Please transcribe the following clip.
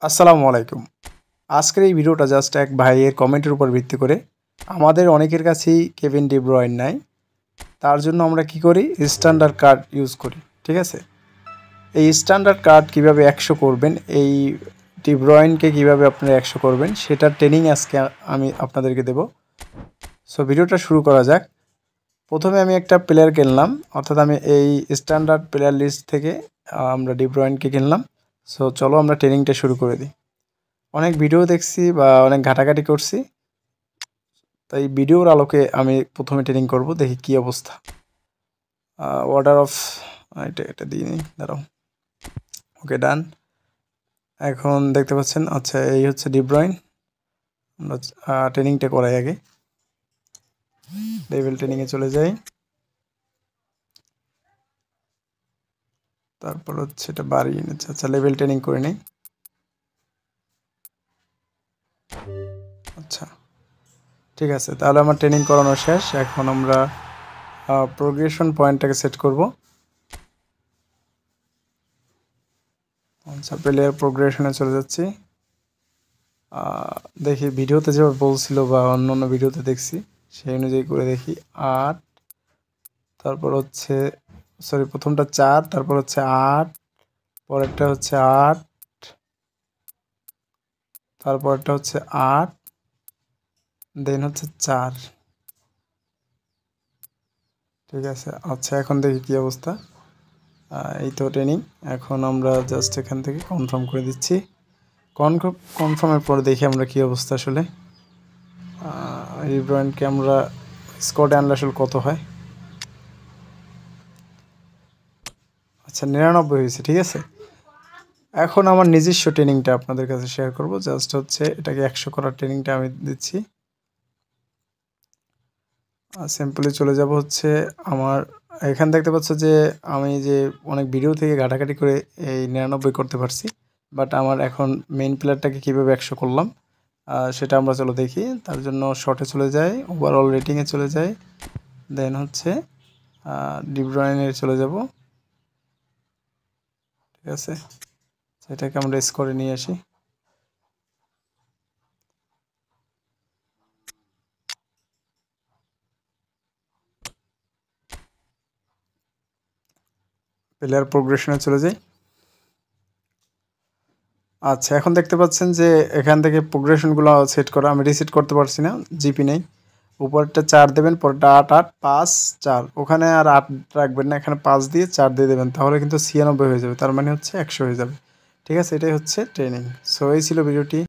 আসসালামু আলাইকুম। আজকের এই ভিডিওটা জাস্ট এক ভাইয়ের কমেন্টের উপর ভিত্তি করে। আমাদের অনেকের কাছেই কেভিন ডি ব্রুইন নাই, তার জন্য আমরা কি করি, স্ট্যান্ডার্ড কার্ড ইউজ করি। ঠিক আছে, এই স্ট্যান্ডার্ড কার্ড কীভাবে 100 করবেন, এই ডি ব্রুইনকে কীভাবে আপনারা 100 করবেন সেটার ট্রেনিং আজকে আমি আপনাদেরকে দেব। সো ভিডিওটা শুরু করা যাক। প্রথমে আমি একটা প্লেয়ার কিনলাম, অর্থাৎ আমি এই স্ট্যান্ডার্ড প্লেয়ার লিস্ট থেকে আমরা ডি ব্রুইনকে কিনলাম। সো চলো আমরা ট্রেনিংটা শুরু করে দিই। অনেক ভিডিও দেখছি বা অনেক ঘাটাঘাটি করছি, তাই ভিডিওর আলোকে আমি প্রথমে ট্রেনিং করব, দেখি কি অবস্থা। অর্ডার অফ এটা দিয়ে নিই, দাঁড়াও। ওকে, ডান। এখন দেখতে পাচ্ছেন, আচ্ছা এই হচ্ছে ডি ব্রুইন। আমরা ট্রেনিংটা করাই আগে, লেভেল ট্রেনিংয়ে চলে যাই। তারপর হচ্ছে এটা বাড়িয়ে নিচ্ছে। আচ্ছা লেভেল ট্রেনিং করে নিই। আচ্ছা ঠিক আছে, তাহলে আমার ট্রেনিং করানো শেষ। এখন আমরা প্রোগ্রেশন পয়েন্টটাকে সেট করব। আচ্ছা প্লেয়ার প্রোগ্রেশনে চলে যাচ্ছি। দেখি ভিডিওতে যেভাবে বলছিল বা অন্য অন্য ভিডিওতে দেখছি সেই অনুযায়ী করে দেখি। 8, তারপর হচ্ছে সরি প্রথমটা 4, তারপর হচ্ছে 8, পরেরটা হচ্ছে 8, তারপরটা হচ্ছে 8, দেন হচ্ছে 4। ঠিক আছে, আচ্ছা এখন দেখি কি অবস্থা। এই তো ট্রেনিং। এখন আমরা জাস্ট এখান থেকে কনফার্ম করে দিচ্ছি। কনফার্মের পর দেখি আমরা কি অবস্থা আসলে। এই ব্র্যান্ডকে আমরা স্কোয়াড আনলে আসলে কত হয়। আচ্ছা 99 হয়েছে। ঠিক আছে, এখন আমার নিজস্ব ট্রেনিংটা আপনাদের কাছে শেয়ার করব। জাস্ট হচ্ছে এটাকে 100 করার ট্রেনিংটা আমি দিচ্ছি। সিম্পলি চলে যাব হচ্ছে আমার এখান দেখতে পাচ্ছ যে আমি যে অনেক ভিডিও থেকে ঘাটাঘাটি করে এই 99 করতে পারছি, বাট আমার এখন মেইন প্লেয়ারটাকে কীভাবে 100 করলাম সেটা আমরা চলো দেখি। তার জন্য শর্টে চলে যাই, ওভারঅল রেটিংয়ে চলে যাই, দেন হচ্ছে ডি ব্রুইনে চলে যাব। ঠিক আছে, সেটাকে আমরা স্কোরে নিয়ে আসি। প্লেয়ার প্রোগ্রেশনে চলে যাই। আচ্ছা এখন দেখতে পাচ্ছেন যে এখান থেকে প্রোগ্রেশনগুলো সেট করা, আমি রিসেট করতে পারছি না, জিপি নেই। উপরটা 4 দেবেন, পরটা 8, 8, 5, 4, ওখানে আর 8 রাখবেন না, এখানে 5 দিয়ে 4 দিয়ে দেবেন, তাহলে কিন্তু 96 হয়ে যাবে, তার মানে হচ্ছে 100 হয়ে যাবে। ঠিক আছে, এটাই হচ্ছে ট্রেনিং। সো এই ছিল ভিডিওটি।